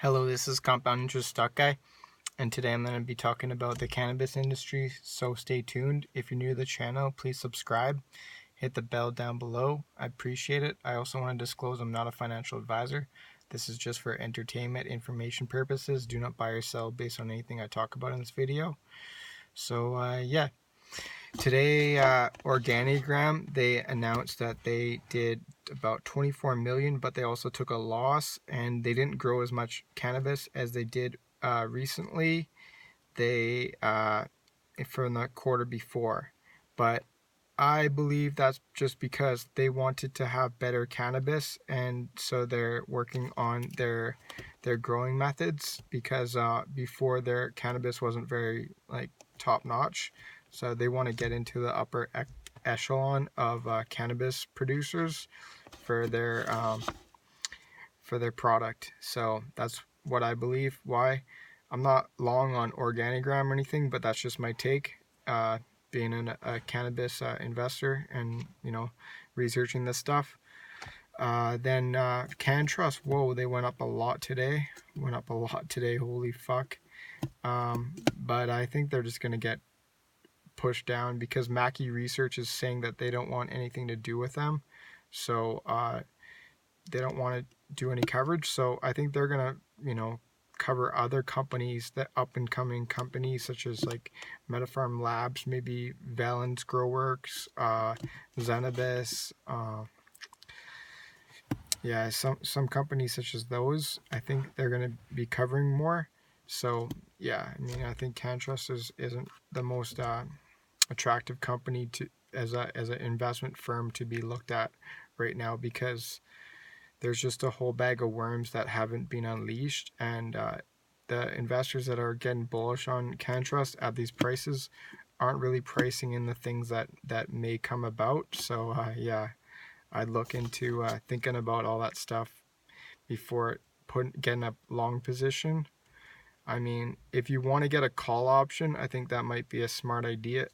Hello, this is Canntrust.Talk guy, and today I'm going to be talking about the cannabis industry, so stay tuned. If you're new to the channel, please subscribe, hit the bell down below. I appreciate it. I also want to disclose I'm not a financial advisor. This is just for entertainment information purposes. Do not buy or sell based on anything I talk about in this video. So yeah. Today, Organigram, they announced that they did about 24 million, but they also took a loss, and they didn't grow as much cannabis as they did recently. They from the quarter before, but I believe that's just because they wanted to have better cannabis, and so they're working on their growing methods, because before their cannabis wasn't very top notch. So they want to get into the upper echelon of cannabis producers for their product. So that's what I believe. Why? I'm not long on Organigram or anything, but that's just my take. Being a cannabis investor and researching this stuff. Then Canntrust, whoa, they went up a lot today. Holy fuck. But I think they're just gonna get pushed down because Mackey Research is saying that they don't want anything to do with them. So they don't want to do any coverage. So I think they're gonna cover other companies, that up and coming companies such as like MetaPharm Labs, maybe Valence Growworks, Cannabis, yeah, some companies such as those. I think they're gonna be covering more. So yeah, I mean, I think Canntrust isn't the most attractive company to as an investment firm to be looked at right now, because there's just a whole bag of worms that haven't been unleashed, and the investors that are getting bullish on Canntrust at these prices aren't really pricing in the things that may come about. So yeah, I'd look into thinking about all that stuff before getting a long position. I mean, if you want to get a call option, I think that might be a smart idea.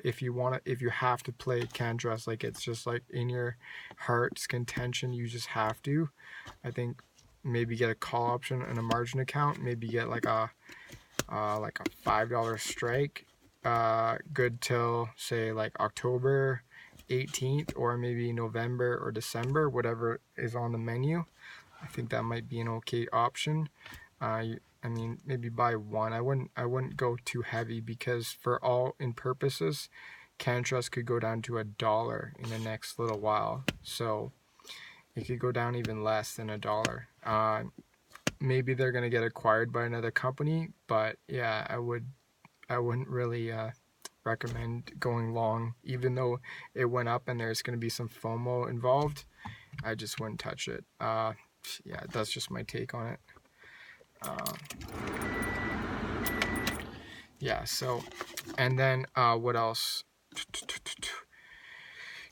If you have to play Canntrust, like it's just like in your heart's contention, you just have to. I think maybe get a call option and a margin account. Maybe get like a $5 strike, good till say like October 18th, or maybe November or December, whatever is on the menu. I think that might be an okay option. I mean, maybe buy one. I wouldn't go too heavy, because for all in purposes, Canntrust could go down to $1 in the next little while. So it could go down even less than $1. Maybe they're gonna get acquired by another company, but yeah, I wouldn't really recommend going long, even though it went up and there's gonna be some FOMO involved. I just wouldn't touch it. Yeah, that's just my take on it. Yeah, so, and then what else?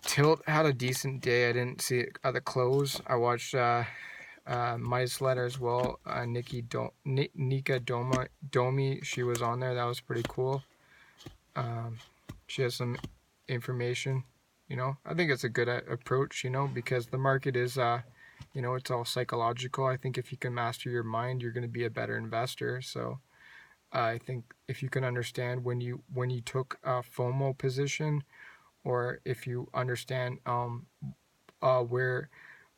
Tilt had a decent day. I didn't see it at the close. I watched Mice Letter as well. Nika Domi, she was on there. That was pretty cool. She has some information. I think it's a good approach. Because the market is it's all psychological. I think if you can master your mind, you're going to be a better investor. So I think if you can understand when you took a FOMO position, or if you understand where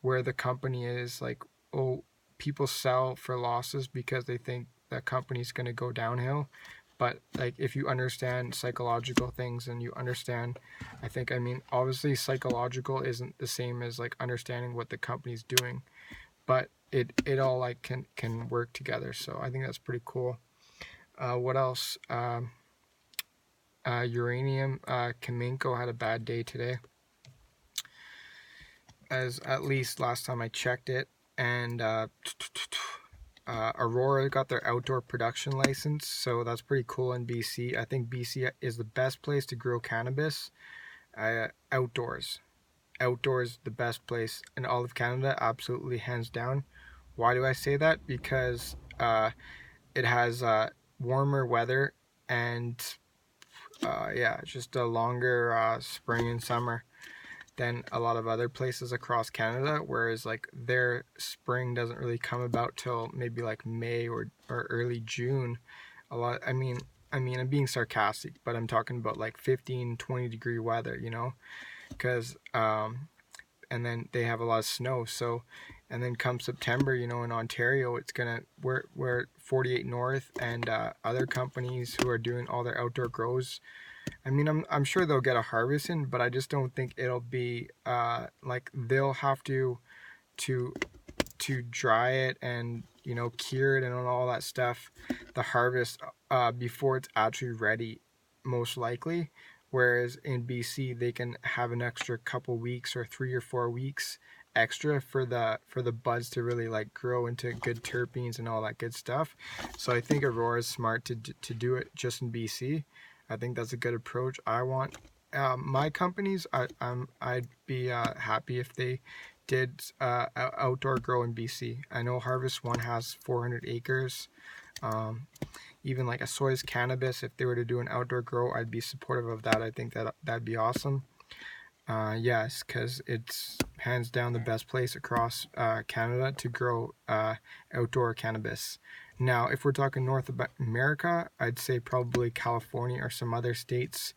the company is, like, oh, people sell for losses because they think that company's going to go downhill. But like, if you understand psychological things, and you understand, I mean, obviously psychological isn't the same as like understanding what the company's doing, but it all like can work together. So I think that's pretty cool. What else? Uranium, Kaminko had a bad day today, as at least last time I checked it. And Aurora got their outdoor production license, so that's pretty cool in BC. I think BC is the best place to grow cannabis. Outdoors, the best place in all of Canada, absolutely, hands down. Why do I say that? Because it has warmer weather, and yeah, just a longer spring and summer. than a lot of other places across Canada, whereas like their spring doesn't really come about till maybe like May or early June. I mean, I'm being sarcastic, but I'm talking about like 15-20 degree weather, because and then they have a lot of snow. So, and then come September, in Ontario, it's gonna we're 48 North and other companies who are doing all their outdoor grows. I mean, I'm sure they'll get a harvest in, but I just don't think it'll be like they'll have to dry it and cure it and all that stuff, the harvest before it's actually ready, most likely. Whereas in BC they can have an extra couple weeks or 3 or 4 weeks extra for the buds to really like grow into good terpenes and all that good stuff. So I think Aurora is smart to do it just in BC. I think that's a good approach. I want my companies. I'd be happy if they did outdoor grow in BC. I know Harvest One has 400 acres. Even like a Soy's Cannabis, if they were to do an outdoor grow, I'd be supportive of that. I think that'd be awesome. Yes, because it's hands down the best place across Canada to grow outdoor cannabis. Now, if we're talking North America, I'd say probably California or some other states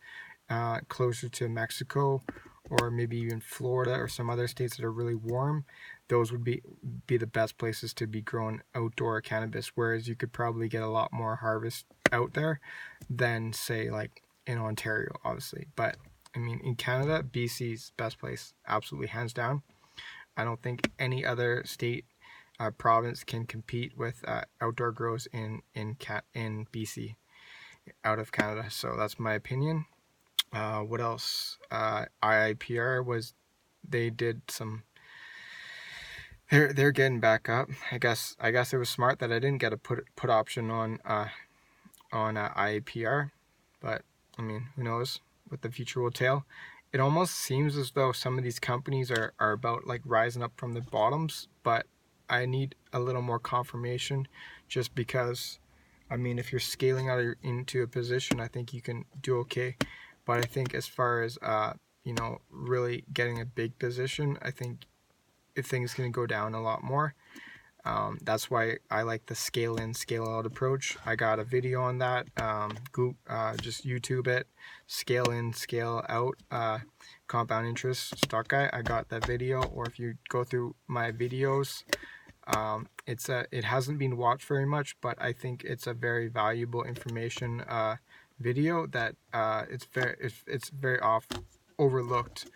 closer to Mexico, or maybe even Florida or some other states that are really warm. Those would be the best places to be growing outdoor cannabis, whereas you could probably get a lot more harvest out there than say like in Ontario, obviously. But I mean, in Canada, BC's best place, absolutely, hands down. I don't think any other state province can compete with outdoor grows in BC out of Canada. So that's my opinion. What else? IIPR they did some. They're getting back up. I guess it was smart that I didn't get a put option on IIPR, but I mean, who knows what the future will tell. It almost seems as though some of these companies are about like rising up from the bottoms, but I need a little more confirmation, just because I mean, if you're scaling out into a position, I think you can do okay. But I think as far as really getting a big position, I think if things can go down a lot more. That's why I like the scale in, scale out approach. I got a video on that. Just YouTube it, scale in, scale out, compound interest stock guy. I got that video. Or if you go through my videos, it hasn't been watched very much, but I think it's a very valuable information video that it's very overlooked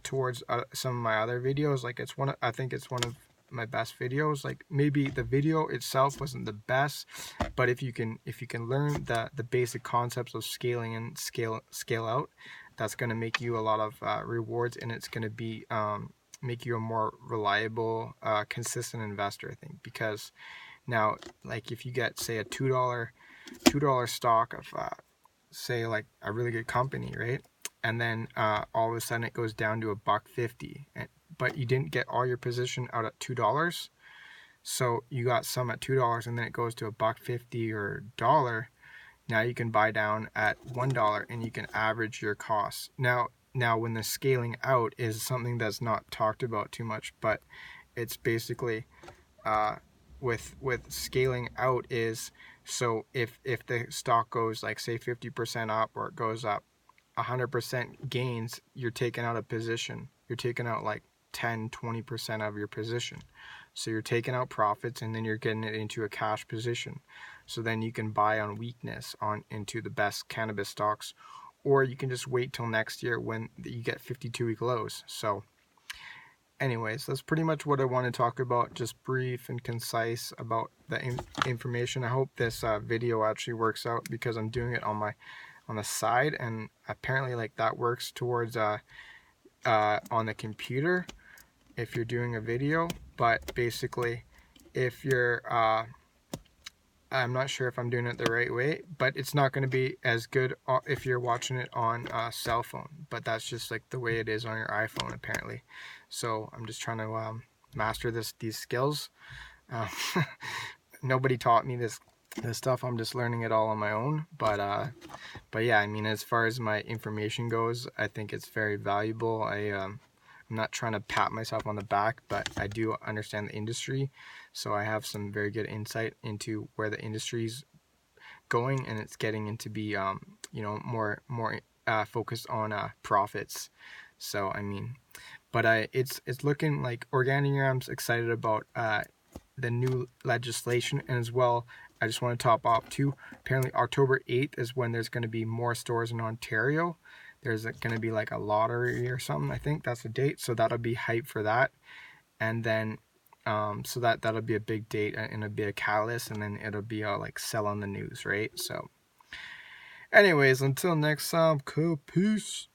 towards some of my other videos. Like I think it's one of my best videos. Like maybe the video itself wasn't the best, but if you can learn the basic concepts of scaling and scale out, that's going to make you a lot of rewards, and it's going to be make you a more reliable, consistent investor, I think. Because now, like if you get say a $2 stock of say like a really good company, right? And then all of a sudden it goes down to $1.50, but you didn't get all your position out at $2, so you got some at $2, and then it goes to $1.50 or $1. Now you can buy down at $1, and you can average your costs. Now when the scaling out is something that's not talked about too much, but it's basically with scaling out is, so if the stock goes like say 50% up, or it goes up 100% gains, you're taking out a position. You're taking out like 10-20% of your position. So you're taking out profits, and then you're getting it into a cash position. So then you can buy on weakness into the best cannabis stocks, or you can just wait till next year when you get 52-week lows. So anyways, that's pretty much what I want to talk about, just brief and concise about the information. I hope this video actually works out, because I'm doing it on the side, and apparently like that works towards on the computer if you're doing a video. But basically, if you're I'm not sure if I'm doing it the right way, but it's not going to be as good if you're watching it on a cell phone. But that's just like the way it is on your iPhone, apparently. So I'm just trying to master these skills. Nobody taught me this This stuff I'm just learning it all on my own, but yeah, I mean, as far as my information goes, I think it's very valuable. I'm not trying to pat myself on the back, but I do understand the industry, so I have some very good insight into where the industry's going, and it's getting into be more focused on profits. So I mean, but it's looking like Organigram's excited about the new legislation, and as well, I just want to top off too. Apparently, October 8th is when there's going to be more stores in Ontario. There's going to be like a lottery or something. I think that's the date, so that'll be hype for that. And then, so that'll be a big date, and it'll be a catalyst, and then it'll be like sell on the news, right? So, anyways, until next time, cool, peace.